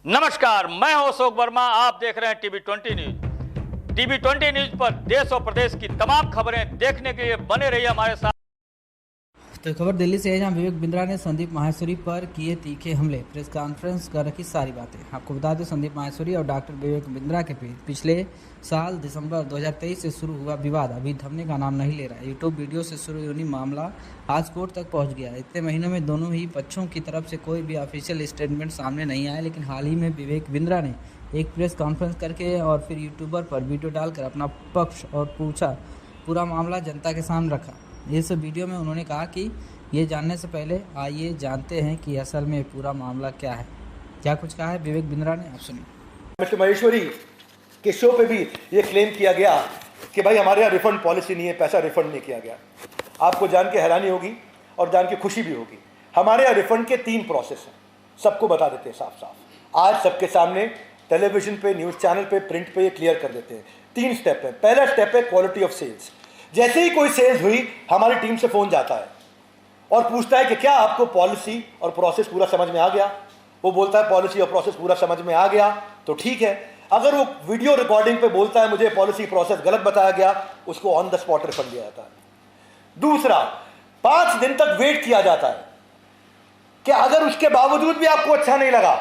नमस्कार, मैं हूं अशोक वर्मा। आप देख रहे हैं टीवी 20 न्यूज। टीवी 20 न्यूज पर देश और प्रदेश की तमाम खबरें देखने के लिए बने रहिए हमारे साथ। तो खबर दिल्ली से है, जहां विवेक बिंद्रा ने संदीप माहेश्वरी पर किए तीखे हमले। प्रेस कॉन्फ्रेंस कर रखी सारी बातें। आपको बता दें, संदीप माहेश्वरी और डॉक्टर विवेक बिंद्रा के बीच पिछले साल दिसंबर 2023 से शुरू हुआ विवाद अभी थमने का नाम नहीं ले रहा है। यूट्यूब वीडियो से शुरू हुई मामला आज कोर्ट तक पहुंच गया। इतने महीनों में दोनों ही पक्षों की तरफ से कोई भी ऑफिशियल स्टेटमेंट सामने नहीं आया, लेकिन हाल ही में विवेक बिंद्रा ने एक प्रेस कॉन्फ्रेंस करके और फिर यूट्यूबर पर वीडियो डालकर अपना पक्ष और पूरा मामला जनता के सामने रखा। इस वीडियो में उन्होंने कहा कि ये जानने से पहले आइए जानते हैं कि असल में पूरा मामला क्या है। क्या कुछ कहा है विवेक बिंद्रा ने, आप सुनिए। मिस्टर माहेश्वरी के शो पे भी ये क्लेम किया गया कि भाई हमारे यहाँ रिफंड पॉलिसी नहीं है, पैसा रिफंड नहीं किया गया। आपको जान के हैरानी होगी और जान के खुशी भी होगी। हमारे यहाँ रिफंड के 3 प्रोसेस हैं, सबको बता देते हैं साफ साफ। आज सबके सामने टेलीविजन पे, न्यूज़ चैनल पे, प्रिंट पे ये क्लियर कर देते हैं। 3 स्टेप है। पहला स्टेप है क्वालिटी ऑफ सेल्स। जैसे ही कोई सेल्स हुई, हमारी टीम से फ़ोन जाता है और पूछता है कि क्या आपको पॉलिसी और प्रोसेस पूरा समझ में आ गया। वो बोलता है पॉलिसी और प्रोसेस पूरा समझ में आ गया तो ठीक है। अगर वो वीडियो रिकॉर्डिंग पे बोलता है मुझे पॉलिसी प्रोसेस गलत बताया गया, उसको ऑन द स्पॉट रिफंड दिया जाता है। दूसरा, 5 दिन तक वेट किया जाता है कि अगर उसके बावजूद भी आपको अच्छा नहीं लगा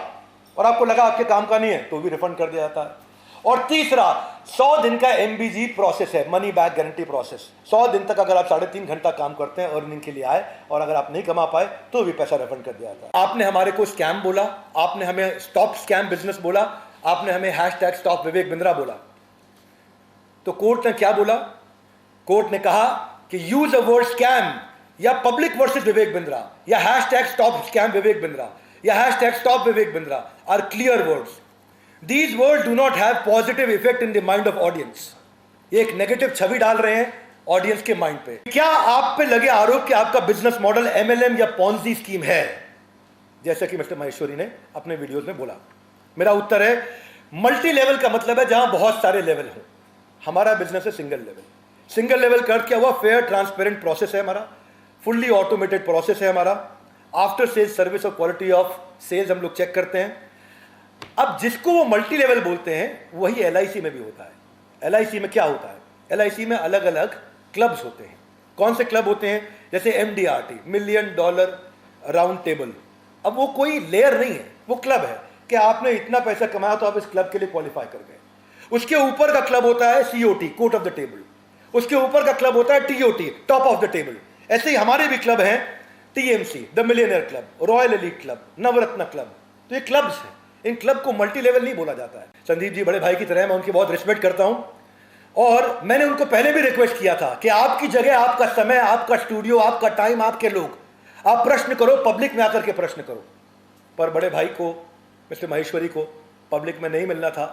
और आपको लगा आपके काम का नहीं है तो भी रिफंड कर दिया जाता है। और तीसरा, 100 दिन का MBG प्रोसेस है, मनी बैक गारंटी प्रोसेस। 100 दिन तक अगर आप 3.5 घंटा काम करते हैं अर्निंग के लिए आए और अगर आप नहीं कमा पाए तो भी पैसा रिफंड कर दिया जाता है। आपने हमारे को स्कैम बोला, आपने हमें स्टॉप स्कैम बिजनेस बोला, आपने हमें #स्टॉप विवेक बिंद्रा बोला, तो कोर्ट ने क्या बोला? कोर्ट ने कहा कि यूज अ वर्ड स्कैम या पब्लिक वर्सेस विवेक बिंद्रा या #स्टॉप स्कैम विवेक बिंद्रा या #stop Vivek Bindra are clear words. These words do not have positive effect in the mind of audience. ये एक नेगेटिव छवि डाल रहे हैं ऑडियंस के माइंड पे। क्या आप पे लगे आरोप कि आपका बिजनेस मॉडल MLM या पॉन्जी स्कीम है, जैसा कि मिस्टर माहेश्वरी ने अपने वीडियोस में बोला? मेरा उत्तर है मल्टी लेवल का मतलब है जहां बहुत सारे लेवल हो। हमारा बिजनेस है सिंगल लेवल। सिंगल लेवल कर क्या हुआ? फेयर ट्रांसपेरेंट प्रोसेस है हमारा, फुल्ली ऑटोमेटेड प्रोसेस है हमारा। आफ्टर सेल्स सर्विस और क्वालिटी ऑफ सेल्स हम लोग चेक करते हैं। अब जिसको वो मल्टी लेवल बोलते हैं वही LIC में भी होता है। LIC में क्या होता है? LIC में अलग अलग क्लब्स होते हैं। कौन से क्लब होते हैं? जैसे MDRT, million dollar round table. अब वो कोई लेयर नहीं है, वो क्लब है कि आपने इतना पैसा कमाया तो आप इस क्लब के लिए क्वालिफाई कर गए। उसके ऊपर का क्लब होता है COT, court of the table. उसके ऊपर का क्लब होता है TOT, top of the table. ऐसे ही हमारे भी क्लब हैं, TMC, the millionaire club, royal elite club, Navratna club. तो ये क्लब्स हैं। इन क्लब को मल्टी लेवल नहीं बोला जाता है। संदीप जी बड़े भाई की तरह, मैं उनकी बहुत रिस्पेक्ट करता हूं और मैंने उनको पहले भी रिक्वेस्ट किया था कि आपकी जगह, आपका समय, आपका स्टूडियो, आपका टाइम, आपके लोग, आप प्रश्न करो, पब्लिक में आकर के प्रश्न करो। पर बड़े भाई को, मिस्टर माहेश्वरी को पब्लिक में नहीं मिलना था,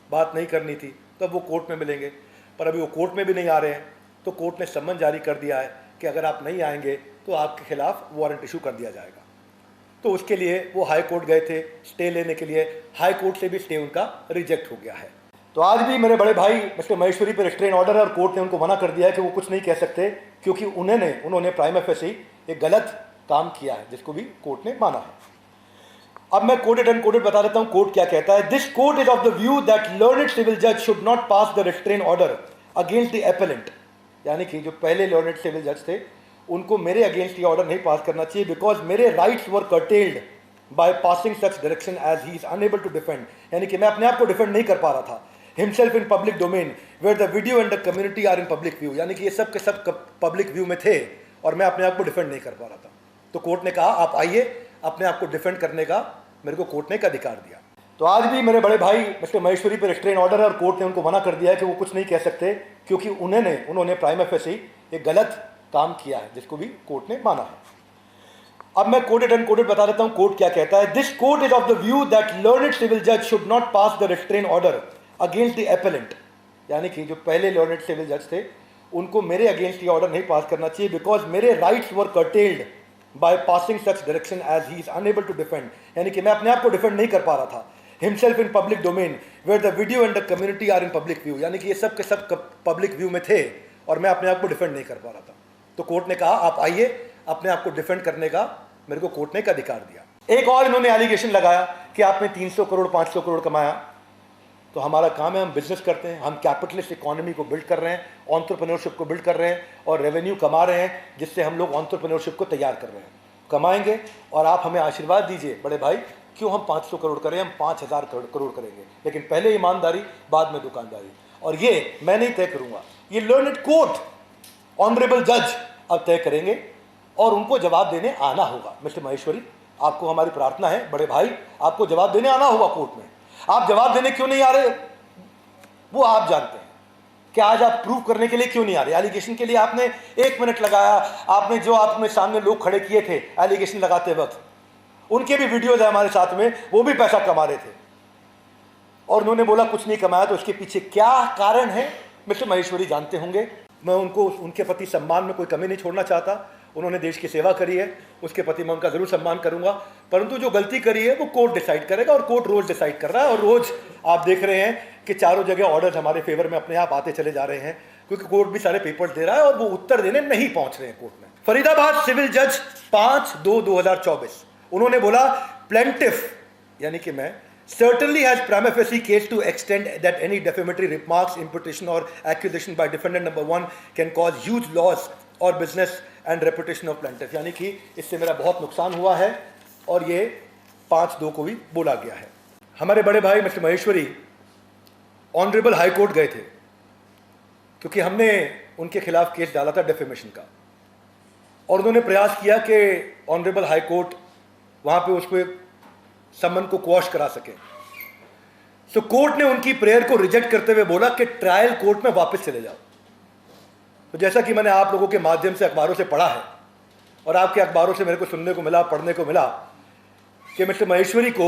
बात नहीं करनी थी, तब वो कोर्ट में मिलेंगे। पर अभी वो कोर्ट में भी नहीं आ रहे हैं, तो कोर्ट ने सम्मन जारी कर दिया है कि अगर आप नहीं आएंगे तो आपके खिलाफ वारंट इशू कर दिया जाएगा। तो उसके लिए वो हाई कोर्ट गए थे स्टे लेने के लिए। हाई कोर्ट से भी स्टे उनका रिजेक्ट हो गया है। तो आज भी मेरे बड़े भाई मिस्टर माहेश्वरी पर रिस्ट्रेन ऑर्डर है और कोर्ट ने उनको मना कर दिया है कि वो कुछ नहीं कह सकते, क्योंकि उन्होंने प्राइमा फेसी एक गलत काम किया है, जिसको भी कोर्ट ने माना है। अब मैं कोटेड अनकोटेड बता देता हूं कोर्ट क्या कहता है। This court is of the view that learned civil जज should not pass the restrain order against the appellant. यानी कि जो पहले लर्नेड सिविल जज थे उनको मेरे अगेंस्ट ये ऑर्डर नहीं पास करना चाहिए, बिकॉज मेरे rights were curtailed by passing such direction as he is unable to defend. यानी कि मैं अपने आप को डिफेंड नहीं कर पा रहा था। Himself in public domain where the video and the community are in public view. यानी कि ये सब के सब पब्लिक व्यू में थे और मैं अपने आप को डिफेंड नहीं कर पा रहा था। तो कोर्ट ने कहा आप आइए, अपने आप को डिफेंड करने का मेरे को कोर्ट ने एक अधिकार दिया। तो आज भी मेरे बड़े भाई मिस्टर माहेश्वरी पर रिस्ट्रेन ऑर्डर है और कोर्ट ने उनको मना कर दिया है कि वो कुछ नहीं कह सकते, क्योंकि उन्होंने प्राइमा फेसी एक गलत काम किया है, जिसको भी कोर्ट ने माना है। अब मैं कोटेड अनकोटेड बता देता हूं कोर्ट क्या कहता है। This court is of the view that learned civil जज should not pass the restrain order against the appellant. यानी कि जो पहले लर्नेड सिविल जज थे उनको मेरे अगेंस्ट ये ऑर्डर नहीं पास करना चाहिए, बिकॉज मेरे rights were curtailed by passing such direction as he is unable to defend. यानी कि मैं अपने आप को डिफेंड नहीं कर पा रहा था। Himself in public domain where the video and the community are in public view. यानी कि ये सब के सब पब्लिक व्यू में थे और मैं अपने आप को डिफेंड नहीं कर पा रहा था। तो कोर्ट ने कहा आप आइए, अपने आप को डिफेंड करने का मेरे को कोर्ट ने एक अधिकार दिया। एक और इन्होंने एलिगेशन लगाया कि आपने 300 करोड़ 500 करोड़ कमाया। तो हमारा काम है, हम बिजनेस करते हैं, हम कैपिटलिस्ट इकोनॉमी को बिल्ड कर रहे हैं, एंटरप्रेन्योरशिप को बिल्ड कर रहे हैं और रेवेन्यू कमा रहे हैं, जिससे हम लोग एंटरप्रेन्योरशिप को तैयार कर रहे हैं। कमाएंगे और आप हमें आशीर्वाद दीजिए बड़े भाई, क्यों हम 500 करोड़ करें, हम 5000 करोड़ करेंगे, लेकिन पहले ईमानदारी बाद में दुकानदारी। और ये मैं नहीं तय करूंगा, ये लर्नड कोर्ट ऑनरेबल जज अब तय करेंगे और उनको जवाब देने आना होगा। मिस्टर महेश्वरी, आपको हमारी प्रार्थना है बड़े भाई, आपको जवाब देने आना होगा कोर्ट में। आप जवाब देने क्यों नहीं आ रहे वो आप जानते हैं कि आज आप प्रूव करने के लिए क्यों नहीं आ रहे। एलिगेशन के लिए आपने 1 मिनट लगाया, आपने जो आपने सामने लोग खड़े किए थे एलिगेशन लगाते वक्त, उनके भी वीडियोज है हमारे साथ में, वो भी पैसा कमा रहे थे और उन्होंने बोला कुछ नहीं कमाया। तो इसके पीछे क्या कारण है मिस्टर महेश्वरी जानते होंगे। मैं उनको, उनके प्रति सम्मान में कोई कमी नहीं छोड़ना चाहता, उन्होंने देश की सेवा करी है, उसके प्रति मैं उनका जरूर सम्मान करूंगा, परंतु जो गलती करी है वो कोर्ट डिसाइड करेगा और कोर्ट रोज डिसाइड कर रहा है। और रोज आप देख रहे हैं कि चारों जगह ऑर्डर्स हमारे फेवर में अपने आप आते चले जा रहे हैं, क्योंकि कोर्ट भी सारे पेपर्स दे रहा है और वो उत्तर देने नहीं पहुंच रहे हैं कोर्ट में। फरीदाबाद सिविल जज 5/2/2024 उन्होंने बोला प्लेंटिफ यानी कि मैं certainly has prima facie case to extend that any defamatory remarks, imputation or accusation by defendant number 1 can cause huge loss or business and reputation of plaintiff। यानी कि इससे मेरा बहुत नुकसान हुआ है और ये 5/2 को भी बोला गया है। हमारे बड़े भाई mister Maheshwari honourable high court गए थे, क्योंकि हमने उनके खिलाफ केस डाला था डेफेमेशन का, और उन्होंने प्रयास किया कि ऑनरेबल हाई कोर्ट वहाँ पे उसको सम्मन को क्वॉश करा सके। सो कोर्ट ने उनकी प्रेयर को रिजेक्ट करते हुए बोला कि ट्रायल कोर्ट में वापस चले जाओ। तो जैसा कि मैंने आप लोगों के माध्यम से अखबारों से पढ़ा है और आपके अखबारों से मेरे को सुनने को मिला, पढ़ने को मिला कि मिस्टर महेश्वरी को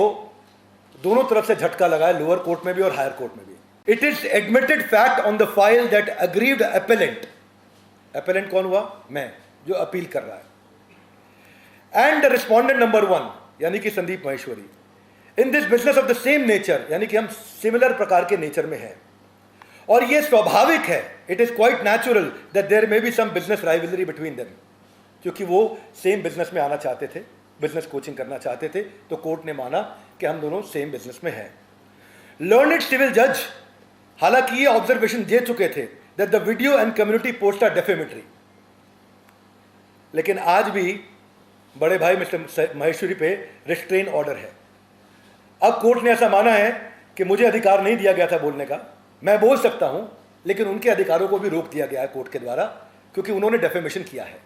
दोनों तरफ से झटका लगा है, लोअर कोर्ट में भी और हायर कोर्ट में भी। It is admitted fact on the file that aggrieved appellant, appellant कौन हुआ, मैं जो अपील कर रहा है, एंड रिस्पोंडेंट नंबर 1 यानी कि Sandeep Maheshwari in this business of the same nature, यानी कि हम सिमिलर प्रकार के नेचर में हैं और ये स्वाभाविक है, it is quite natural that there may be some business rivalry between them, क्योंकि वो सेम बिजनेस में आना चाहते थे, बिजनेस कोचिंग करना चाहते थे, तो कोर्ट ने माना कि हम दोनों सेम बिजनेस में हैं। लर्नड सिविल जज हालांकि ये ऑब्जर्वेशन दे चुके थे that the video and community post are defamatory, लेकिन आज भी बड़े भाई मिस्टर महेश्वरी पे रिस्ट्रेन ऑर्डर है। अब कोर्ट ने ऐसा माना है कि मुझे अधिकार नहीं दिया गया था बोलने का, मैं बोल सकता हूं, लेकिन उनके अधिकारों को भी रोक दिया गया है कोर्ट के द्वारा, क्योंकि उन्होंने डेफेमेशन किया है।